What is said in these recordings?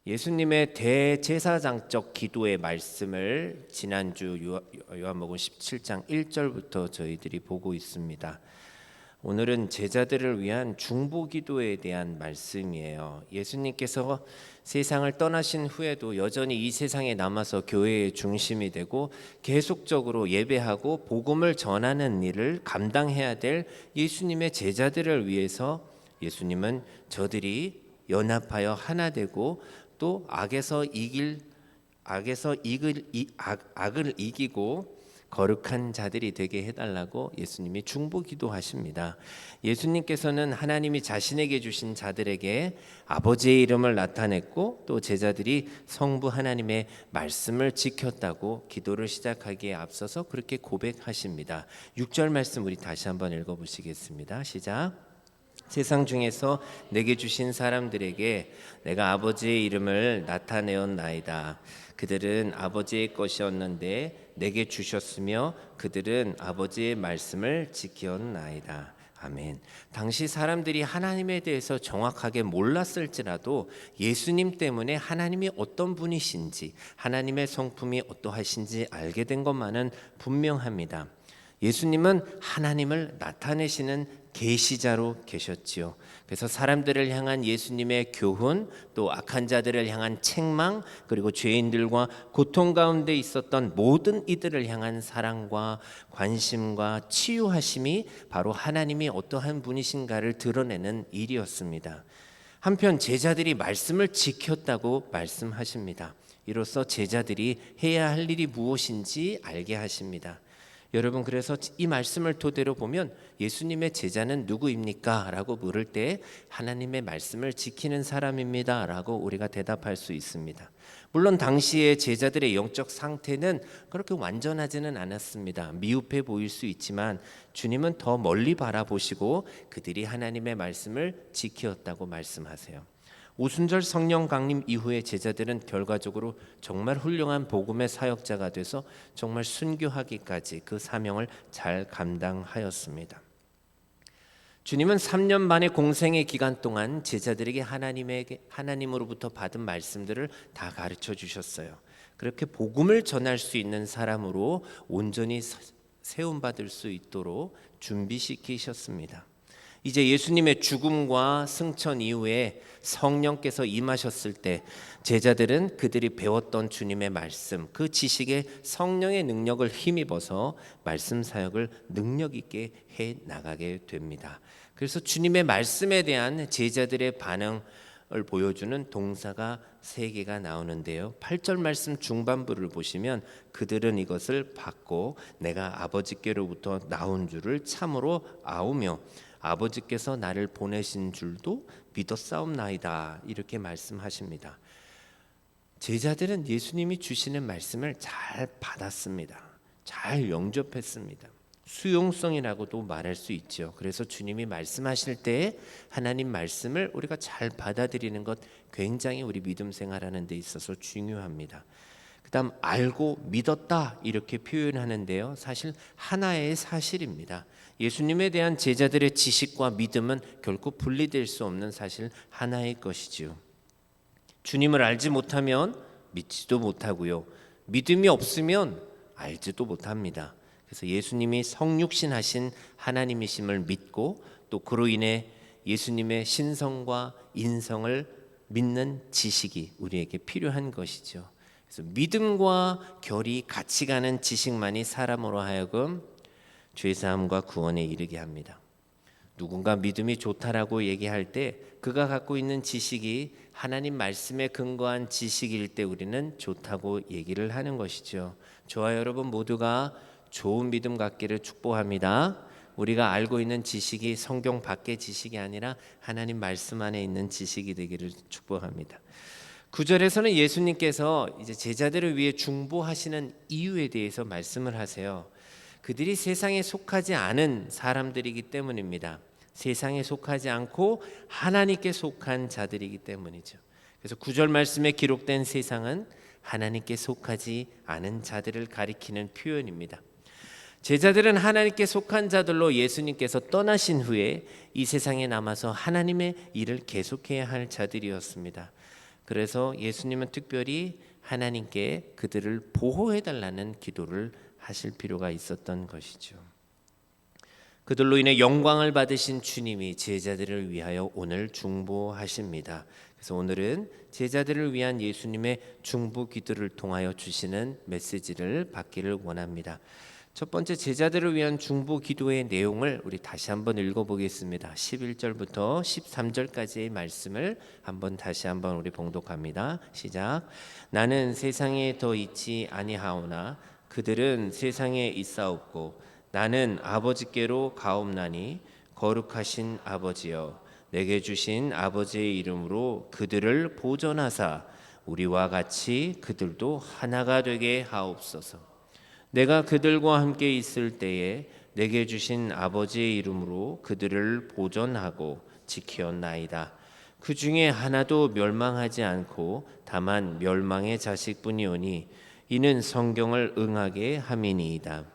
예수님의 대제사장적 기도의 말씀을 지난주 요한복음 17장 1절부터 저희들이 보고 있습니다. 오늘은 제자들을 위한 중보기도에 대한 말씀이에요. 예수님께서 세상을 떠나신 후에도 여전히 이 세상에 남아서 교회의 중심이 되고 계속적으로 예배하고 복음을 전하는 일을 감당해야 될 예수님의 제자들을 위해서 예수님은 저들이 연합하여 하나 되고 또 악을 이기고 거룩한 자들이 되게 해달라고 예수님이 중보기도하십니다. 예수님께서는 하나님이 자신에게 주신 자들에게 아버지의 이름을 나타냈고 또 제자들이 성부 하나님의 말씀을 지켰다고 기도를 시작하기에 앞서서 그렇게 고백하십니다. 6절 말씀 우리 다시 한번 읽어보시겠습니다. 시작. 세상 중에서 내게 주신 사람들에게 내가 아버지의 이름을 나타내었나이다. 그들은 아버지의 것이었는데 내게 주셨으며 그들은 아버지의 말씀을 지켰나이다. 아멘. 당시 사람들이 하나님에 대해서 정확하게 몰랐을지라도 예수님 때문에 하나님이 어떤 분이신지, 하나님의 성품이 어떠하신지 알게 된 것만은 분명합니다. 예수님은 하나님을 나타내시는 계시자로 계셨지요. 그래서 사람들을 향한 예수님의 교훈, 또 악한 자들을 향한 책망, 그리고 죄인들과 고통 가운데 있었던 모든 이들을 향한 사랑과 관심과 치유하심이 바로 하나님이 어떠한 분이신가를 드러내는 일이었습니다. 한편 제자들이 말씀을 지켰다고 말씀하십니다. 이로써 제자들이 해야 할 일이 무엇인지 알게 하십니다. 여러분, 그래서 이 말씀을 토대로 보면 예수님의 제자는 누구입니까? 라고 물을 때 하나님의 말씀을 지키는 사람입니다 라고 우리가 대답할 수 있습니다. 물론 당시의 제자들의 영적 상태는 그렇게 완전하지는 않았습니다. 미흡해 보일 수 있지만 주님은 더 멀리 바라보시고 그들이 하나님의 말씀을 지켰다고 말씀하세요. 오순절 성령 강림 이후에 제자들은 결과적으로 정말 훌륭한 복음의 사역자가 돼서 정말 순교하기까지 그 사명을 잘 감당하였습니다. 주님은 3년 만의 공생의 기간 동안 제자들에게 하나님으로부터 받은 말씀들을 다 가르쳐 주셨어요. 그렇게 복음을 전할 수 있는 사람으로 온전히 세움받을 수 있도록 준비시키셨습니다. 이제 예수님의 죽음과 승천 이후에 성령께서 임하셨을 때 제자들은 그들이 배웠던 주님의 말씀, 그 지식에 성령의 능력을 힘입어서 말씀 사역을 능력 있게 해 나가게 됩니다. 그래서 주님의 말씀에 대한 제자들의 반응을 보여주는 동사가 3개가 나오는데요. 8절 말씀 중반부를 보시면 그들은 이것을 받고 내가 아버지께로부터 나온 줄을 참으로 아우며 아버지께서 나를 보내신 줄도 믿었사옵나이다 이렇게 말씀하십니다. 제자들은 예수님이 주시는 말씀을 잘 받았습니다. 잘 영접했습니다. 수용성이라고도 말할 수 있죠. 그래서 주님이 말씀하실 때 하나님 말씀을 우리가 잘 받아들이는 것 굉장히 우리 믿음 생활하는 데 있어서 중요합니다. 그다음 알고 믿었다 이렇게 표현하는데요. 사실 하나의 사실입니다. 예수님에 대한 제자들의 지식과 믿음은 결코 분리될 수 없는 사실 하나의 것이지요. 주님을 알지 못하면 믿지도 못하고요. 믿음이 없으면 알지도 못합니다. 그래서 예수님이 성육신하신 하나님이심을 믿고 또 그로 인해 예수님의 신성과 인성을 믿는 지식이 우리에게 필요한 것이죠. 그래서 믿음과 결이 같이 가는 지식만이 사람으로 하여금 죄사함과 구원에 이르게 합니다. 누군가 믿음이 좋다라고 얘기할 때 그가 갖고 있는 지식이 하나님 말씀에 근거한 지식일 때 우리는 좋다고 얘기를 하는 것이죠. 저와 여러분 모두가 좋은 믿음 갖기를 축복합니다. 우리가 알고 있는 지식이 성경 밖의 지식이 아니라 하나님 말씀 안에 있는 지식이 되기를 축복합니다. 9절에서는 예수님께서 이제 제자들을 위해 중보하시는 이유에 대해서 말씀을 하세요. 그들이 세상에 속하지 않은 사람들이기 때문입니다. 세상에 속하지 않고 하나님께 속한 자들이기 때문이죠. 그래서 9절 말씀에 기록된 세상은 하나님께 속하지 않은 자들을 가리키는 표현입니다. 제자들은 하나님께 속한 자들로 예수님께서 떠나신 후에 이 세상에 남아서 하나님의 일을 계속해야 할 자들이었습니다. 그래서 예수님은 특별히 하나님께 그들을 보호해 달라는 기도를 하실 필요가 있었던 것이죠. 그들로 인해 영광을 받으신 주님이 제자들을 위하여 오늘 중보하십니다. 그래서 오늘은 제자들을 위한 예수님의 중보 기도를 통하여 주시는 메시지를 받기를 원합니다. 첫 번째, 제자들을 위한 중보 기도의 내용을 우리 다시 한번 읽어보겠습니다. 11절부터 13절까지의 말씀을 다시 한번 우리 봉독합니다. 시작. 나는 세상에 더 있지 아니하오나 그들은 세상에 있사옵고 나는 아버지께로 가옵나니 거룩하신 아버지여 내게 주신 아버지의 이름으로 그들을 보존하사 우리와 같이 그들도 하나가 되게 하옵소서. 내가 그들과 함께 있을 때에 내게 주신 아버지의 이름으로 그들을 보존하고 지키었나이다. 그 중에 하나도 멸망하지 않고 다만 멸망의 자식뿐이오니 이는 성경을 응하게 함이니이다.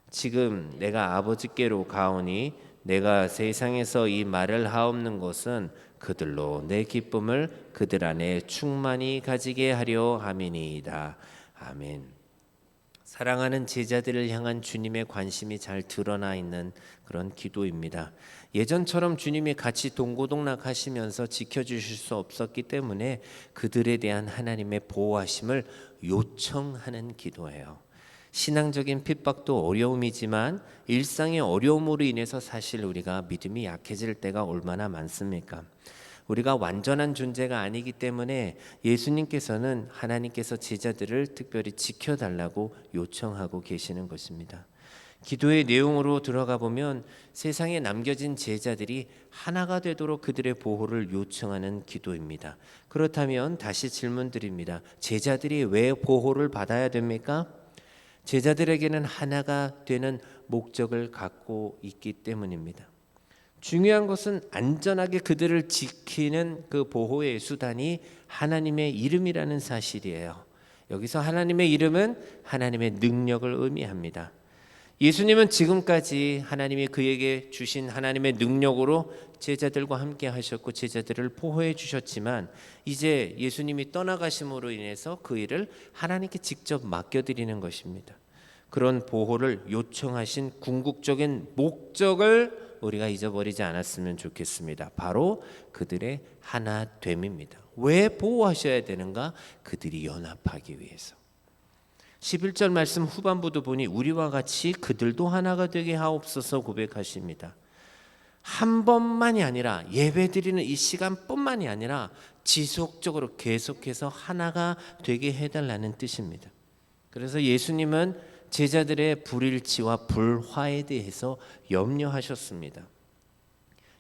지금 내가 아버지께로 가오니 내가 세상에서 이 말을 하옵는 것은 그들로 내 기쁨을 그들 안에 충만히 가지게 하려 함이니이다. 아멘. 사랑하는 제자들을 향한 주님의 관심이 잘 드러나 있는 그런 기도입니다. 예전처럼 주님이 같이 동고동락하시면서 지켜주실 수 없었기 때문에 그들에 대한 하나님의 보호하심을 요청하는 기도예요. 신앙적인 핍박도 어려움이지만 일상의 어려움으로 인해서 사실 우리가 믿음이 약해질 때가 얼마나 많습니까? 우리가 완전한 존재가 아니기 때문에 예수님께서는 하나님께서 제자들을 특별히 지켜달라고 요청하고 계시는 것입니다. 기도의 내용으로 들어가 보면 세상에 남겨진 제자들이 하나가 되도록 그들의 보호를 요청하는 기도입니다. 그렇다면 다시 질문드립니다. 제자들이 왜 보호를 받아야 됩니까? 제자들에게는 하나가 되는 목적을 갖고 있기 때문입니다. 중요한 것은 안전하게 그들을 지키는 그 보호의 수단이 하나님의 이름이라는 사실이에요. 여기서 하나님의 이름은 하나님의 능력을 의미합니다. 예수님은 지금까지 하나님이 그에게 주신 하나님의 능력으로 제자들과 함께 하셨고 제자들을 보호해 주셨지만 이제 예수님이 떠나가심으로 인해서 그 일을 하나님께 직접 맡겨드리는 것입니다. 그런 보호를 요청하신 궁극적인 목적을 우리가 잊어버리지 않았으면 좋겠습니다. 바로 그들의 하나됨입니다. 왜 보호하셔야 되는가? 그들이 연합하기 위해서. 11절 말씀 후반부도 보니 우리와 같이 그들도 하나가 되게 하옵소서 고백하십니다. 한 번만이 아니라 예배드리는 이 시간뿐만이 아니라 지속적으로 계속해서 하나가 되게 해달라는 뜻입니다. 그래서 예수님은 제자들의 불일치와 불화에 대해서 염려하셨습니다.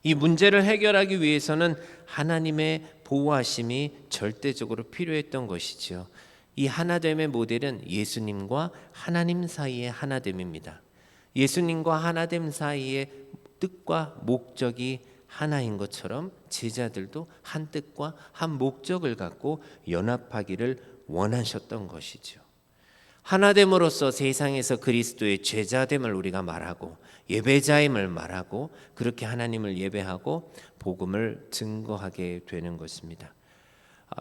이 문제를 해결하기 위해서는 하나님의 보호하심이 절대적으로 필요했던 것이죠. 이 하나됨의 모델은 예수님과 하나님 사이의 하나됨입니다. 예수님과 하나됨 사이의 뜻과 목적이 하나인 것처럼 제자들도 한 뜻과 한 목적을 갖고 연합하기를 원하셨던 것이죠. 하나됨으로써 세상에서 그리스도의 제자됨을 우리가 말하고 예배자임을 말하고 그렇게 하나님을 예배하고 복음을 증거하게 되는 것입니다.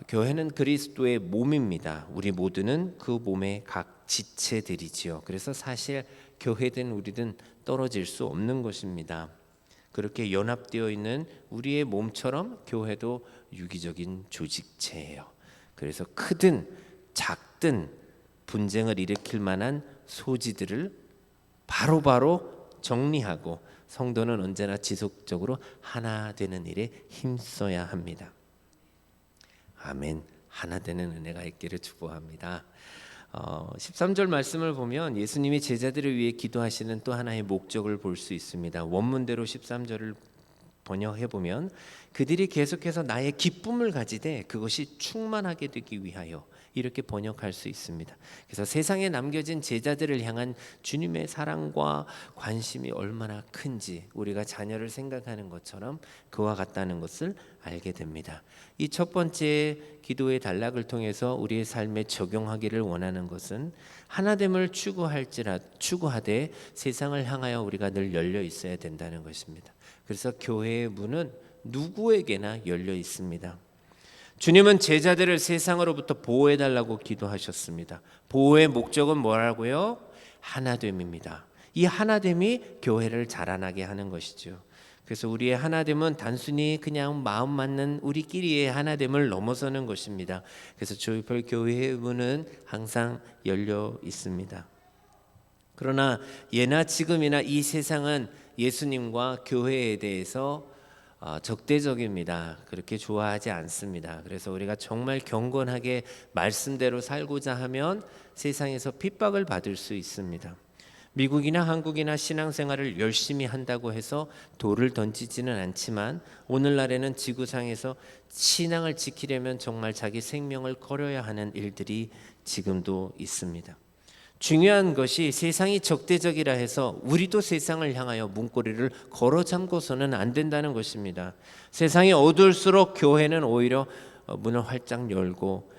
교회는 그리스도의 몸입니다. 우리 모두는 그 몸의 각 지체들이지요. 그래서 사실 교회든 우리든 떨어질 수 없는 것입니다. 그렇게 연합되어 있는 우리의 몸처럼 교회도 유기적인 조직체예요. 그래서 크든 작든 분쟁을 일으킬 만한 소지들을 바로바로 정리하고 성도는 언제나 지속적으로 하나 되는 일에 힘써야 합니다. 아멘. 하나 되는 은혜가 있기를 축복합니다. 13절 말씀을 보면 예수님이 제자들을 위해 기도하시는 또 하나의 목적을 볼 수 있습니다. 원문대로 13절을 번역해 보면 그들이 계속해서 나의 기쁨을 가지되 그것이 충만하게 되기 위하여 이렇게 번역할 수 있습니다. 그래서 세상에 남겨진 제자들을 향한 주님의 사랑과 관심이 얼마나 큰지 우리가 자녀를 생각하는 것처럼 그와 같다는 것을 알게 됩니다. 이 첫 번째 기도의 단락을 통해서 우리의 삶에 적용하기를 원하는 것은 하나됨을 추구하되 세상을 향하여 우리가 늘 열려 있어야 된다는 것입니다. 그래서 교회의 문은 누구에게나 열려 있습니다. 주님은 제자들을 세상으로부터 보호해달라고 기도하셨습니다. 보호의 목적은 뭐라고요? 하나됨입니다. 이 하나됨이 교회를 자라나게 하는 것이죠. 그래서 우리의 하나됨은 단순히 그냥 마음 맞는 우리끼리의 하나됨을 넘어서는 것입니다. 그래서 조이펄 교회의 문은 항상 열려 있습니다. 그러나 예나 지금이나 이 세상은 예수님과 교회에 대해서 적대적입니다. 그렇게 좋아하지 않습니다. 그래서 우리가 정말 경건하게 말씀대로 살고자 하면 세상에서 핍박을 받을 수 있습니다. 미국이나 한국이나 신앙생활을 열심히 한다고 해서 돌을 던지지는 않지만 오늘날에는 지구상에서 신앙을 지키려면 정말 자기 생명을 걸어야 하는 일들이 지금도 있습니다. 중요한 것이 세상이 적대적이라 해서 우리도 세상을 향하여 문고리를 걸어 잠궈서는 안 된다는 것입니다. 세상이 어두울수록 교회는 오히려 문을 활짝 열고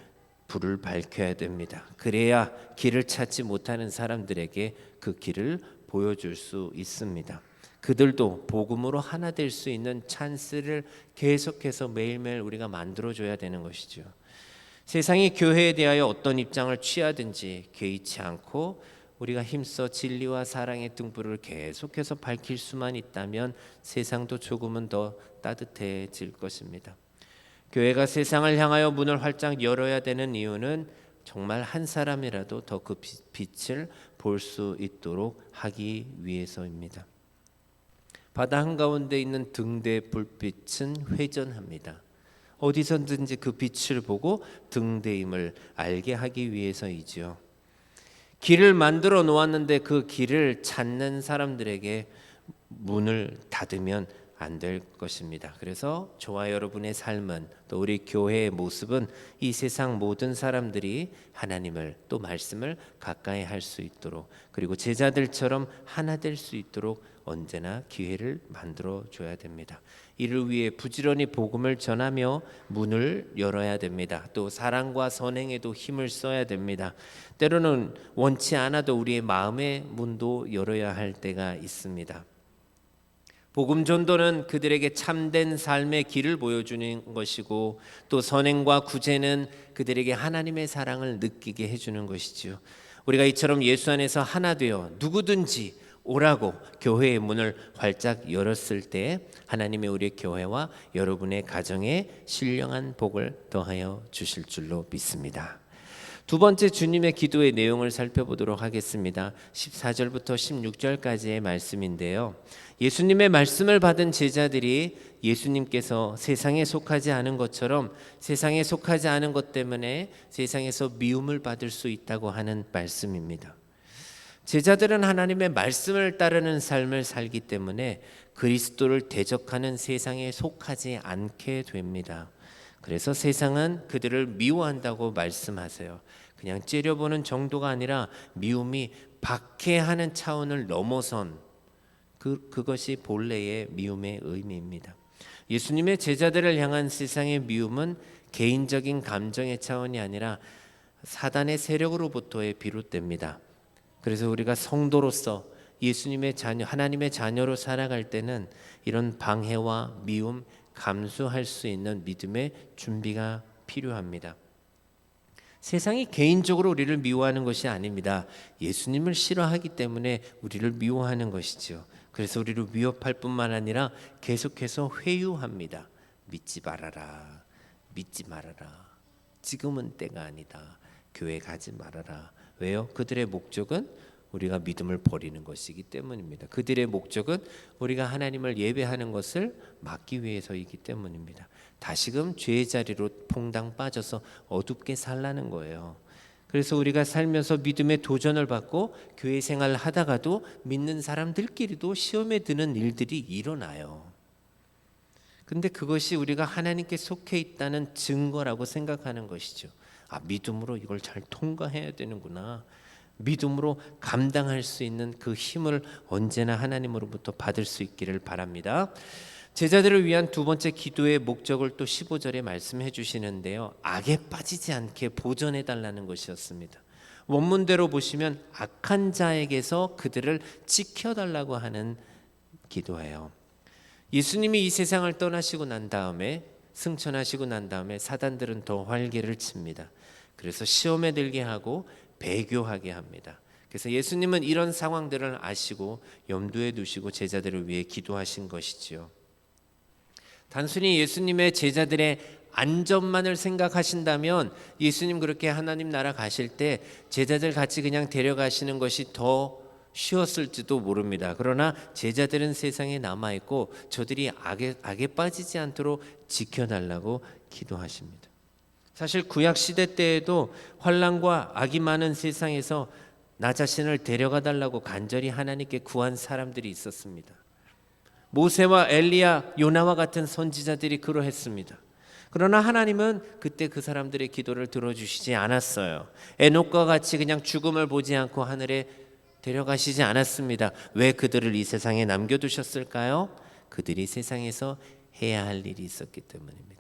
불을 밝혀야 됩니다. 그래야 길을 찾지 못하는 사람들에게 그 길을 보여줄 수 있습니다. 그들도 복음으로 하나 될 수 있는 찬스를 계속해서 매일매일 우리가 만들어줘야 되는 것이죠. 세상이 교회에 대하여 어떤 입장을 취하든지 개의치 않고 우리가 힘써 진리와 사랑의 등불을 계속해서 밝힐 수만 있다면 세상도 조금은 더 따뜻해질 것입니다. 교회가 세상을 향하여 문을 활짝 열어야 되는 이유는 정말 한 사람이라도 더 그 빛을 볼 수 있도록 하기 위해서입니다. 바다 한가운데 있는 등대 불빛은 회전합니다. 어디서든지 그 빛을 보고 등대임을 알게 하기 위해서이지요. 길을 만들어 놓았는데 그 길을 찾는 사람들에게 문을 닫으면 안 될 것입니다. 그래서 저와 여러분의 삶은 또 우리 교회의 모습은 이 세상 모든 사람들이 하나님을 또 말씀을 가까이 할 수 있도록 그리고 제자들처럼 하나 될 수 있도록 언제나 기회를 만들어 줘야 됩니다. 이를 위해 부지런히 복음을 전하며 문을 열어야 됩니다. 또 사랑과 선행에도 힘을 써야 됩니다. 때로는 원치 않아도 우리의 마음의 문도 열어야 할 때가 있습니다. 복음 전도는 그들에게 참된 삶의 길을 보여주는 것이고 또 선행과 구제는 그들에게 하나님의 사랑을 느끼게 해주는 것이지요. 우리가 이처럼 예수 안에서 하나 되어 누구든지 오라고 교회의 문을 활짝 열었을 때 하나님의 우리 교회와 여러분의 가정에 신령한 복을 더하여 주실 줄로 믿습니다. 두 번째 주님의 기도의 내용을 살펴보도록 하겠습니다. 14절부터 16절까지의 말씀인데요. 예수님의 말씀을 받은 제자들이 예수님께서 세상에 속하지 않은 것처럼 세상에 속하지 않은 것 때문에 세상에서 미움을 받을 수 있다고 하는 말씀입니다. 제자들은 하나님의 말씀을 따르는 삶을 살기 때문에 그리스도를 대적하는 세상에 속하지 않게 됩니다. 그래서 세상은 그들을 미워한다고 말씀하세요. 그냥 째려보는 정도가 아니라 미움이 박해하는 차원을 넘어선 그것이 본래의 미움의 의미입니다. 예수님의 제자들을 향한 세상의 미움은 개인적인 감정의 차원이 아니라 사단의 세력으로부터의 비롯됩니다. 그래서 우리가 성도로서 예수님의 자녀, 하나님의 자녀로 살아갈 때는 이런 방해와 미움, 감수할 수 있는 믿음의 준비가 필요합니다. 세상이 개인적으로 우리를 미워하는 것이 아닙니다. 예수님을 싫어하기 때문에 우리를 미워하는 것이죠. 그래서 우리를 위협할 뿐만 아니라 계속해서 회유합니다. 믿지 말아라. 믿지 말아라. 지금은 때가 아니다. 교회 가지 말아라. 왜요? 그들의 목적은 우리가 믿음을 버리는 것이기 때문입니다. 그들의 목적은 우리가 하나님을 예배하는 것을 막기 위해서이기 때문입니다. 다시금 죄의 자리로 퐁당 빠져서 어둡게 살라는 거예요. 그래서 우리가 살면서 믿음의 도전을 받고 교회 생활을 하다가도 믿는 사람들끼리도 시험에 드는 일들이 일어나요. 근데 그것이 우리가 하나님께 속해 있다는 증거라고 생각하는 것이죠. 아, 믿음으로 이걸 잘 통과해야 되는구나. 믿음으로 감당할 수 있는 그 힘을 언제나 하나님으로부터 받을 수 있기를 바랍니다. 제자들을 위한 두 번째 기도의 목적을 또 15절에 말씀해 주시는데요. 악에 빠지지 않게 보전해 달라는 것이었습니다. 원문대로 보시면 악한 자에게서 그들을 지켜달라고 하는 기도예요. 예수님이 이 세상을 떠나시고 난 다음에 승천하시고 난 다음에 사단들은 더 활개를 칩니다. 그래서 시험에 들게 하고 배교하게 합니다. 그래서 예수님은 이런 상황들을 아시고 염두에 두시고 제자들을 위해 기도하신 것이지요. 단순히 예수님의 제자들의 안전만을 생각하신다면 예수님 그렇게 하나님 나라 가실 때 제자들 같이 그냥 데려가시는 것이 더 쉬웠을지도 모릅니다. 그러나 제자들은 세상에 남아있고 저들이 악에 빠지지 않도록 지켜달라고 기도하십니다. 사실 구약시대 때에도 환난과 악이 많은 세상에서 나 자신을 데려가 달라고 간절히 하나님께 구한 사람들이 있었습니다. 모세와 엘리야, 요나와 같은 선지자들이 그러했습니다. 그러나 하나님은 그때 그 사람들의 기도를 들어주시지 않았어요. 에녹과 같이 그냥 죽음을 보지 않고 하늘에 데려가시지 않았습니다. 왜 그들을 이 세상에 남겨두셨을까요? 그들이 세상에서 해야 할 일이 있었기 때문입니다.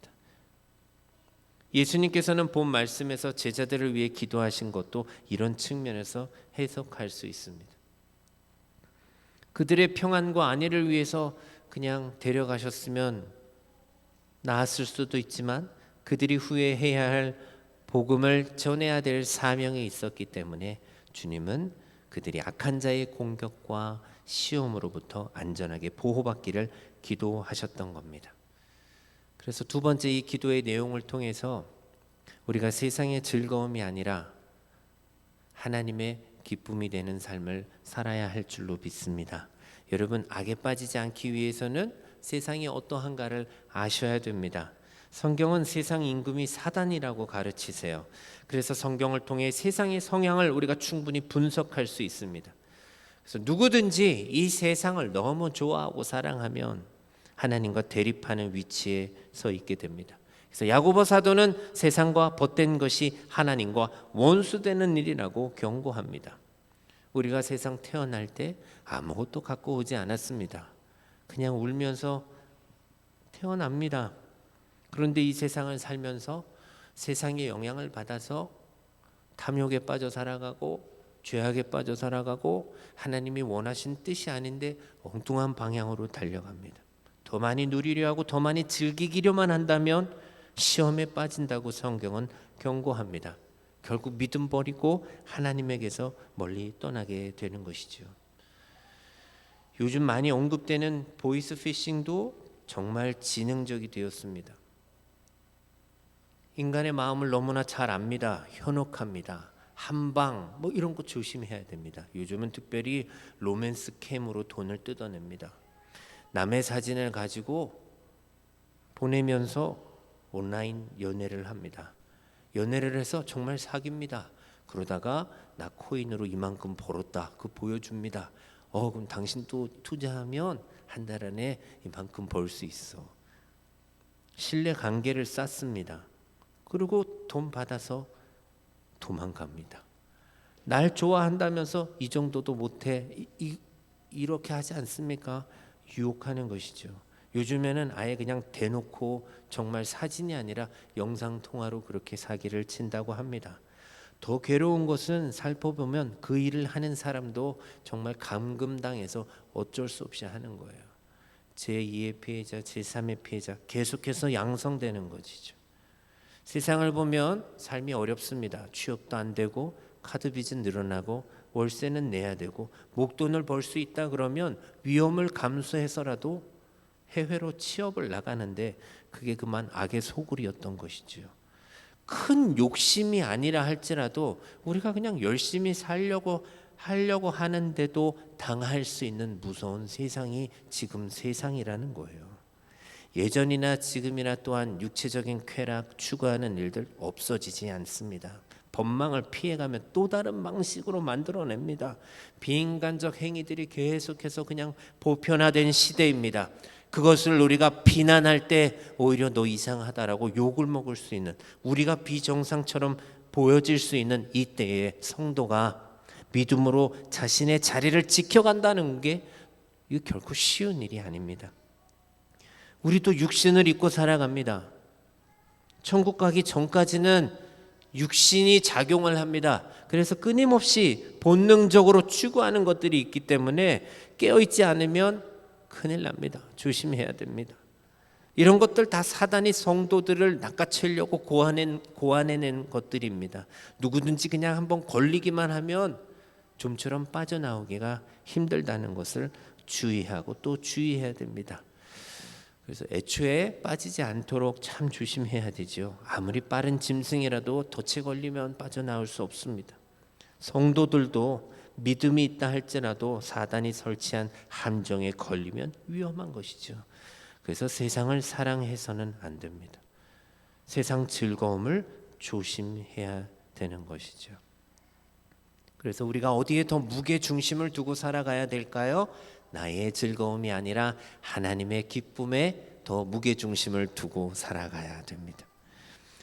예수님께서는 본 말씀에서 제자들을 위해 기도하신 것도 이런 측면에서 해석할 수 있습니다. 그들의 평안과 안위를 위해서 그냥 데려가셨으면 나았을 수도 있지만 그들이 후에 해야 할 복음을 전해야 될 사명이 있었기 때문에 주님은 그들이 악한 자의 공격과 시험으로부터 안전하게 보호받기를 기도하셨던 겁니다. 그래서 두 번째 이 기도의 내용을 통해서 우리가 세상의 즐거움이 아니라 하나님의 기쁨이 되는 삶을 살아야 할 줄로 믿습니다. 여러분, 악에 빠지지 않기 위해서는 세상이 어떠한가를 아셔야 됩니다. 성경은 세상 임금이 사단이라고 가르치세요. 그래서 성경을 통해 세상의 성향을 우리가 충분히 분석할 수 있습니다. 그래서 누구든지 이 세상을 너무 좋아하고 사랑하면 하나님과 대립하는 위치에 서 있게 됩니다. 그래서 야고보 사도는 세상과 벗된 것이 하나님과 원수되는 일이라고 경고합니다. 우리가 세상 태어날 때 아무것도 갖고 오지 않았습니다. 그냥 울면서 태어납니다. 그런데 이 세상을 살면서 세상의 영향을 받아서 탐욕에 빠져 살아가고 죄악에 빠져 살아가고 하나님이 원하신 뜻이 아닌데 엉뚱한 방향으로 달려갑니다. 더 많이 누리려 하고 더 많이 즐기기려만 한다면 시험에 빠진다고 성경은 경고합니다. 결국 믿음 버리고 하나님에게서 멀리 떠나게 되는 것이죠. 요즘 많이 언급되는 보이스피싱도 정말 지능적이 되었습니다. 인간의 마음을 너무나 잘 압니다. 현혹합니다. 한방 이런 거 조심해야 됩니다. 요즘은 특별히 로맨스 캠으로 돈을 뜯어냅니다. 남의 사진을 가지고 보내면서 온라인 연애를 합니다. 연애를 해서 정말 사깁니다. 그러다가 나 코인으로 이만큼 벌었다. 그거 보여줍니다. 그럼 당신 또 투자하면 한 달 안에 이만큼 벌 수 있어. 신뢰 관계를 쌓습니다. 그리고 돈 받아서 도망갑니다. 날 좋아한다면서 이 정도도 못해 이렇게 하지 않습니까? 유혹하는 것이죠. 요즘에는 아예 그냥 대놓고 정말 사진이 아니라 영상통화로 그렇게 사기를 친다고 합니다. 더 괴로운 것은 살펴보면 그 일을 하는 사람도 정말 감금당해서 어쩔 수 없이 하는 거예요. 제2의 피해자, 제3의 피해자 계속해서 양성되는 것이죠. 세상을 보면 삶이 어렵습니다. 취업도 안 되고 카드 빚은 늘어나고 월세는 내야 되고 목돈을 벌 수 있다 그러면 위험을 감수해서라도 해외로 취업을 나가는데 그게 그만 악의 소굴이었던 것이죠. 큰 욕심이 아니라 할지라도 우리가 그냥 열심히 하려고 하는데도 당할 수 있는 무서운 세상이 지금 세상이라는 거예요. 예전이나 지금이나 또한 육체적인 쾌락 추구하는 일들 없어지지 않습니다. 법망을 피해가면 또 다른 방식으로 만들어냅니다. 비인간적 행위들이 계속해서 그냥 보편화된 시대입니다. 그것을 우리가 비난할 때 오히려 너 이상하다라고 욕을 먹을 수 있는, 우리가 비정상처럼 보여질 수 있는 이때의 성도가 믿음으로 자신의 자리를 지켜간다는 게 이거 결코 쉬운 일이 아닙니다. 우리도 육신을 입고 살아갑니다. 천국 가기 전까지는 육신이 작용을 합니다. 그래서 끊임없이 본능적으로 추구하는 것들이 있기 때문에 깨어있지 않으면 큰일 납니다. 조심해야 됩니다. 이런 것들 다 사단이 성도들을 낚아채려고 고안해낸 것들입니다. 누구든지 그냥 한번 걸리기만 하면 좀처럼 빠져나오기가 힘들다는 것을 주의하고 또 주의해야 됩니다. 그래서 애초에 빠지지 않도록 참 조심해야 되죠. 아무리 빠른 짐승이라도 덫에 걸리면 빠져나올 수 없습니다. 성도들도 믿음이 있다 할지라도 사단이 설치한 함정에 걸리면 위험한 것이죠. 그래서 세상을 사랑해서는 안 됩니다. 세상 즐거움을 조심해야 되는 것이죠. 그래서 우리가 어디에 더 무게 중심을 두고 살아가야 될까요? 나의 즐거움이 아니라 하나님의 기쁨에 더 무게 중심을 두고 살아가야 됩니다.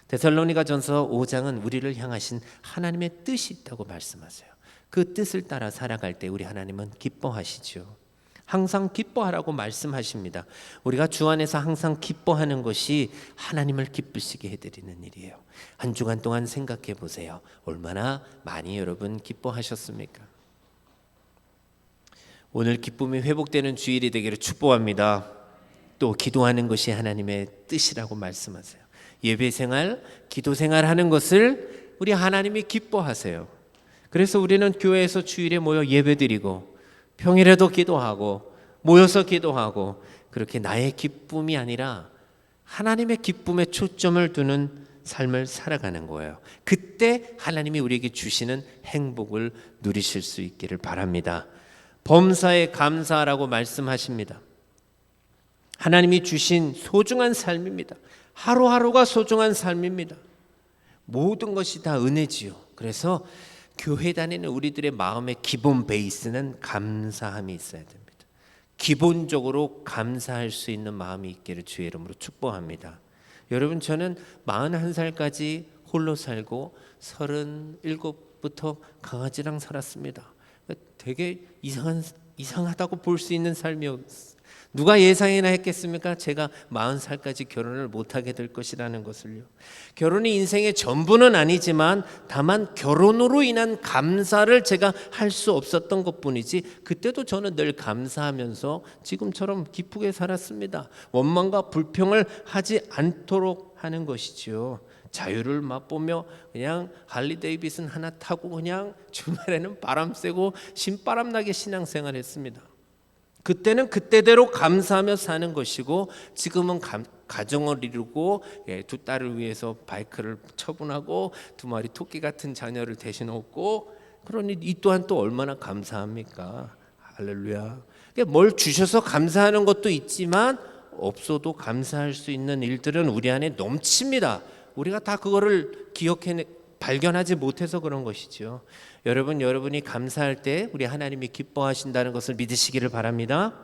데살로니가전서 5장은 우리를 향하신 하나님의 뜻이 있다고 말씀하세요. 그 뜻을 따라 살아갈 때 우리 하나님은 기뻐하시죠. 항상 기뻐하라고 말씀하십니다. 우리가 주 안에서 항상 기뻐하는 것이 하나님을 기쁘시게 해드리는 일이에요. 한 주간 동안 생각해 보세요. 얼마나 많이 여러분 기뻐하셨습니까? 오늘 기쁨이 회복되는 주일이 되기를 축복합니다. 또 기도하는 것이 하나님의 뜻이라고 말씀하세요. 예배생활, 기도생활 하는 것을 우리 하나님이 기뻐하세요. 그래서 우리는 교회에서 주일에 모여 예배드리고 평일에도 기도하고 모여서 기도하고 그렇게 나의 기쁨이 아니라 하나님의 기쁨에 초점을 두는 삶을 살아가는 거예요. 그때 하나님이 우리에게 주시는 행복을 누리실 수 있기를 바랍니다. 범사에 감사하라고 말씀하십니다. 하나님이 주신 소중한 삶입니다. 하루하루가 소중한 삶입니다. 모든 것이 다 은혜지요. 그래서 교회 다니는 우리들의 마음의 기본 베이스는 감사함이 있어야 됩니다. 기본적으로 감사할 수 있는 마음이 있기를 주의 이름으로 축복합니다. 여러분, 저는 41살까지 홀로 살고 37부터 강아지랑 살았습니다. 되게 이상하다고 볼 수 있는 삶이었어요. 누가 예상이나 했겠습니까? 제가 40살까지 결혼을 못하게 될 것이라는 것을요. 결혼이 인생의 전부는 아니지만 다만 결혼으로 인한 감사를 제가 할 수 없었던 것뿐이지 그때도 저는 늘 감사하면서 지금처럼 기쁘게 살았습니다. 원망과 불평을 하지 않도록 하는 것이죠. 자유를 맛보며 그냥 할리 데이비슨 하나 타고 그냥 주말에는 바람 쐬고 신바람 나게 신앙생활 했습니다. 그때는 그때대로 감사하며 사는 것이고 지금은 가정을 이루고 두 딸을 위해서 바이크를 처분하고 2마리 토끼 같은 자녀를 대신 얻고 그러니 이 또한 또 얼마나 감사합니까? 할렐루야. 뭘 주셔서 감사하는 것도 있지만 없어도 감사할 수 있는 일들은 우리 안에 넘칩니다. 우리가 다 그거를 발견하지 못해서 그런 것이죠. 여러분이 감사할 때 우리 하나님이 기뻐하신다는 것을 믿으시기를 바랍니다.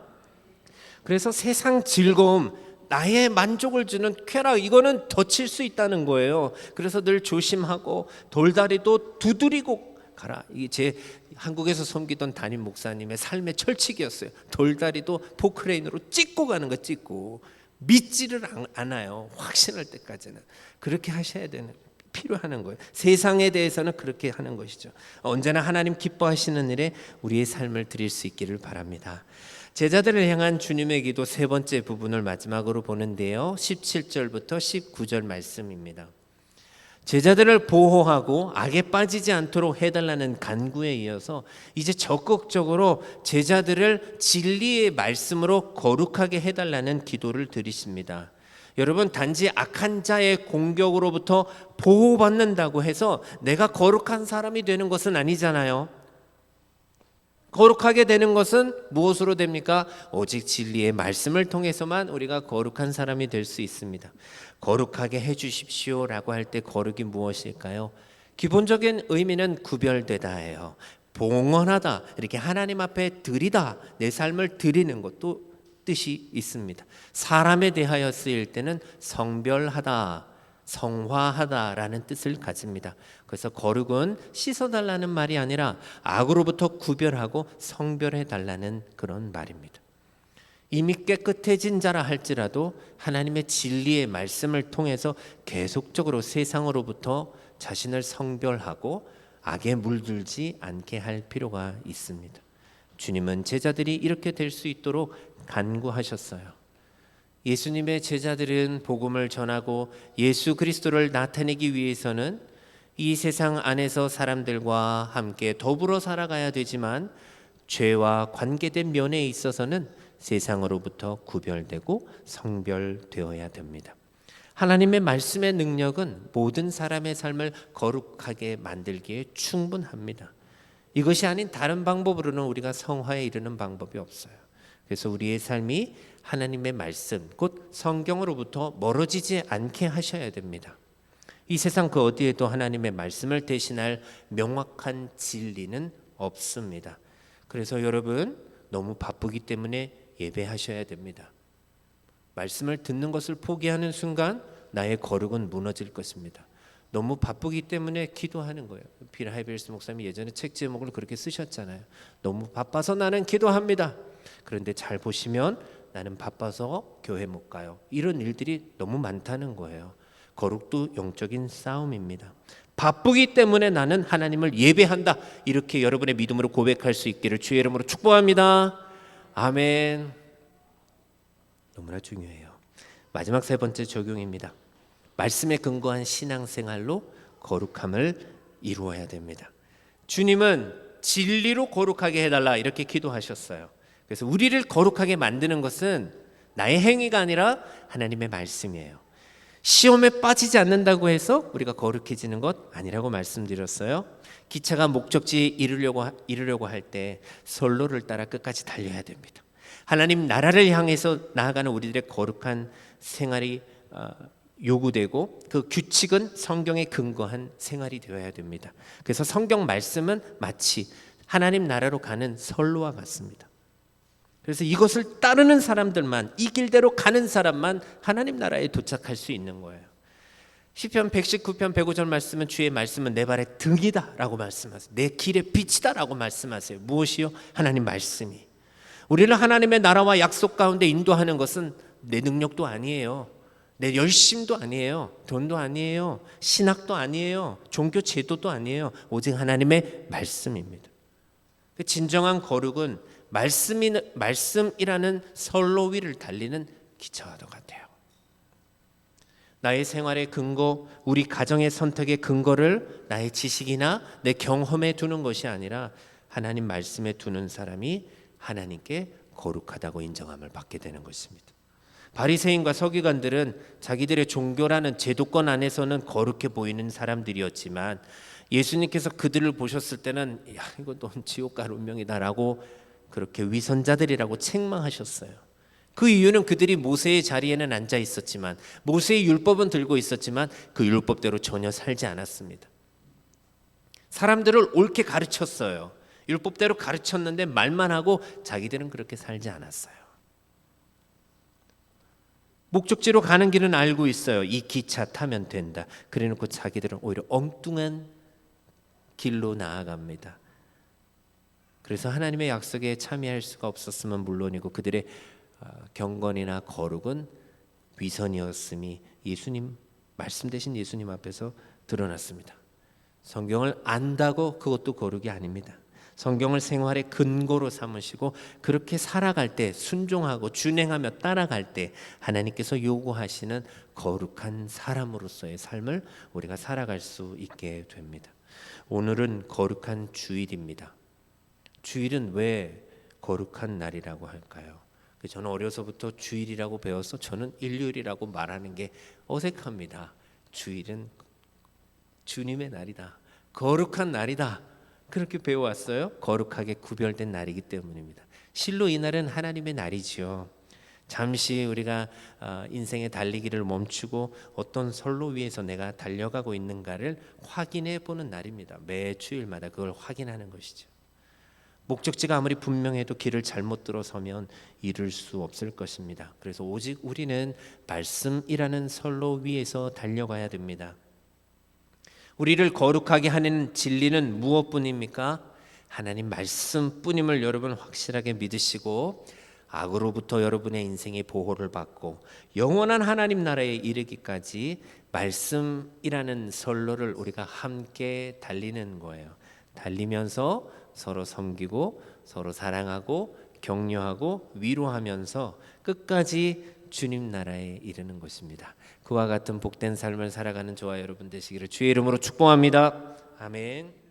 그래서 세상 즐거움, 나의 만족을 주는 쾌락, 이거는 덧칠 수 있다는 거예요. 그래서 늘 조심하고 돌다리도 두드리고 가라. 이게 제 한국에서 섬기던 담임 목사님의 삶의 철칙이었어요. 돌다리도 포크레인으로 찍고 가는 거 찍고 믿지를 않아요. 확신할 때까지는 그렇게 하셔야 되는 필요하는 거예요. 세상에 대해서는 그렇게 하는 것이죠. 언제나 하나님 기뻐하시는 일에 우리의 삶을 드릴 수 있기를 바랍니다. 제자들을 향한 주님의 기도 세 번째 부분을 마지막으로 보는데요. 17절부터 19절 말씀입니다. 제자들을 보호하고 악에 빠지지 않도록 해달라는 간구에 이어서 이제 적극적으로 제자들을 진리의 말씀으로 거룩하게 해달라는 기도를 드리십니다. 여러분, 단지 악한 자의 공격으로부터 보호받는다고 해서 내가 거룩한 사람이 되는 것은 아니잖아요. 거룩하게 되는 것은 무엇으로 됩니까? 오직 진리의 말씀을 통해서만 우리가 거룩한 사람이 될 수 있습니다. 거룩하게 해주십시오라고 할 때 거룩이 무엇일까요? 기본적인 의미는 구별되다예요. 봉헌하다, 이렇게 하나님 앞에 드리다, 내 삶을 드리는 것도 뜻이 있습니다. 사람에 대하여 쓰일 때는 성별하다, 성화하다라는 뜻을 가집니다. 그래서 거룩은 씻어달라는 말이 아니라 악으로부터 구별하고 성별해달라는 그런 말입니다. 이미 깨끗해진 자라 할지라도 하나님의 진리의 말씀을 통해서 계속적으로 세상으로부터 자신을 성별하고 악에 물들지 않게 할 필요가 있습니다. 주님은 제자들이 이렇게 될 수 있도록 간구하셨어요. 예수님의 제자들은 복음을 전하고 예수 그리스도를 나타내기 위해서는 이 세상 안에서 사람들과 함께 더불어 살아가야 되지만 죄와 관계된 면에 있어서는 세상으로부터 구별되고 성별되어야 됩니다. 하나님의 말씀의 능력은 모든 사람의 삶을 거룩하게 만들기에 충분합니다. 이것이 아닌 다른 방법으로는 우리가 성화에 이르는 방법이 없어요. 그래서 우리의 삶이 하나님의 말씀, 곧 성경으로부터 멀어지지 않게 하셔야 됩니다. 이 세상 그 어디에도 하나님의 말씀을 대신할 명확한 진리는 없습니다. 그래서 여러분 너무 바쁘기 때문에 예배하셔야 됩니다. 말씀을 듣는 것을 포기하는 순간 나의 거룩은 무너질 것입니다. 너무 바쁘기 때문에 기도하는 거예요. 빌 하이베리스 목사님이 예전에 책 제목을 그렇게 쓰셨잖아요. 너무 바빠서 나는 기도합니다. 그런데 잘 보시면 나는 바빠서 교회 못 가요. 이런 일들이 너무 많다는 거예요. 거룩도 영적인 싸움입니다. 바쁘기 때문에 나는 하나님을 예배한다. 이렇게 여러분의 믿음으로 고백할 수 있기를 주의 이름으로 축복합니다. 아멘. 너무나 중요해요. 마지막 세 번째 적용입니다. 말씀에 근거한 신앙생활로 거룩함을 이루어야 됩니다. 주님은 진리로 거룩하게 해달라 이렇게 기도하셨어요. 그래서 우리를 거룩하게 만드는 것은 나의 행위가 아니라 하나님의 말씀이에요. 시험에 빠지지 않는다고 해서 우리가 거룩해지는 것 아니라고 말씀드렸어요. 기차가 목적지에 이르려고 할 때 선로를 따라 끝까지 달려야 됩니다. 하나님 나라를 향해서 나아가는 우리들의 거룩한 생활이 요구되고 그 규칙은 성경에 근거한 생활이 되어야 됩니다. 그래서 성경 말씀은 마치 하나님 나라로 가는 선로와 같습니다. 그래서 이것을 따르는 사람들만, 이 길대로 가는 사람만 하나님 나라에 도착할 수 있는 거예요. 시편 119편 105절 말씀은 주의 말씀은 내 발의 등이다 라고 말씀하세요. 내 길의 빛이다 라고 말씀하세요. 무엇이요? 하나님 말씀이. 우리를 하나님의 나라와 약속 가운데 인도하는 것은 내 능력도 아니에요. 내 열심도 아니에요. 돈도 아니에요. 신학도 아니에요. 종교 제도도 아니에요. 오직 하나님의 말씀입니다. 진정한 거룩은 말씀이라는 선로 위를 달리는 기차와도 같아요. 나의 생활의 근거, 우리 가정의 선택의 근거를 나의 지식이나 내 경험에 두는 것이 아니라 하나님 말씀에 두는 사람이 하나님께 거룩하다고 인정함을 받게 되는 것입니다. 바리새인과 서기관들은 자기들의 종교라는 제도권 안에서는 거룩해 보이는 사람들이었지만 예수님께서 그들을 보셨을 때는 야, 이거 넌 지옥 갈 운명이다라고 그렇게 위선자들이라고 책망하셨어요. 그 이유는 그들이 모세의 자리에는 앉아 있었지만 모세의 율법은 들고 있었지만 그 율법대로 전혀 살지 않았습니다. 사람들을 옳게 가르쳤어요. 율법대로 가르쳤는데 말만 하고 자기들은 그렇게 살지 않았어요. 목적지로 가는 길은 알고 있어요. 이 기차 타면 된다. 그래놓고 자기들은 오히려 엉뚱한 길로 나아갑니다. 그래서 하나님의 약속에 참여할 수가 없었으면 물론이고 그들의 경건이나 거룩은 위선이었음이 예수님 말씀 대신 예수님 앞에서 드러났습니다. 성경을 안다고 그것도 거룩이 아닙니다. 성경을 생활의 근거로 삼으시고 그렇게 살아갈 때 순종하고 준행하며 따라갈 때 하나님께서 요구하시는 거룩한 사람으로서의 삶을 우리가 살아갈 수 있게 됩니다. 오늘은 거룩한 주일입니다. 주일은 왜 거룩한 날이라고 할까요? 저는 어려서부터 주일이라고 배워서 저는 일요일이라고 말하는 게 어색합니다. 주일은 주님의 날이다. 거룩한 날이다. 그렇게 배워왔어요. 거룩하게 구별된 날이기 때문입니다. 실로 이 날은 하나님의 날이지요. 잠시 우리가 인생의 달리기를 멈추고 어떤 선로 위에서 내가 달려가고 있는가를 확인해 보는 날입니다. 매 주일마다 그걸 확인하는 것이죠. 목적지가 아무리 분명해도 길을 잘못 들어서면 이룰 수 없을 것입니다. 그래서 오직 우리는 말씀이라는 선로 위에서 달려가야 됩니다. 우리를 거룩하게 하는 진리는 무엇뿐입니까? 하나님 말씀뿐임을 여러분 확실하게 믿으시고 악으로부터 여러분의 인생의 보호를 받고 영원한 하나님 나라에 이르기까지 말씀이라는 선로를 우리가 함께 달리는 거예요. 달리면서 서로 섬기고 서로 사랑하고 격려하고 위로하면서 끝까지 주님 나라에 이르는 것입니다. 그와 같은 복된 삶을 살아가는 저와 여러분 되시기를 주의 이름으로 축복합니다. 아멘.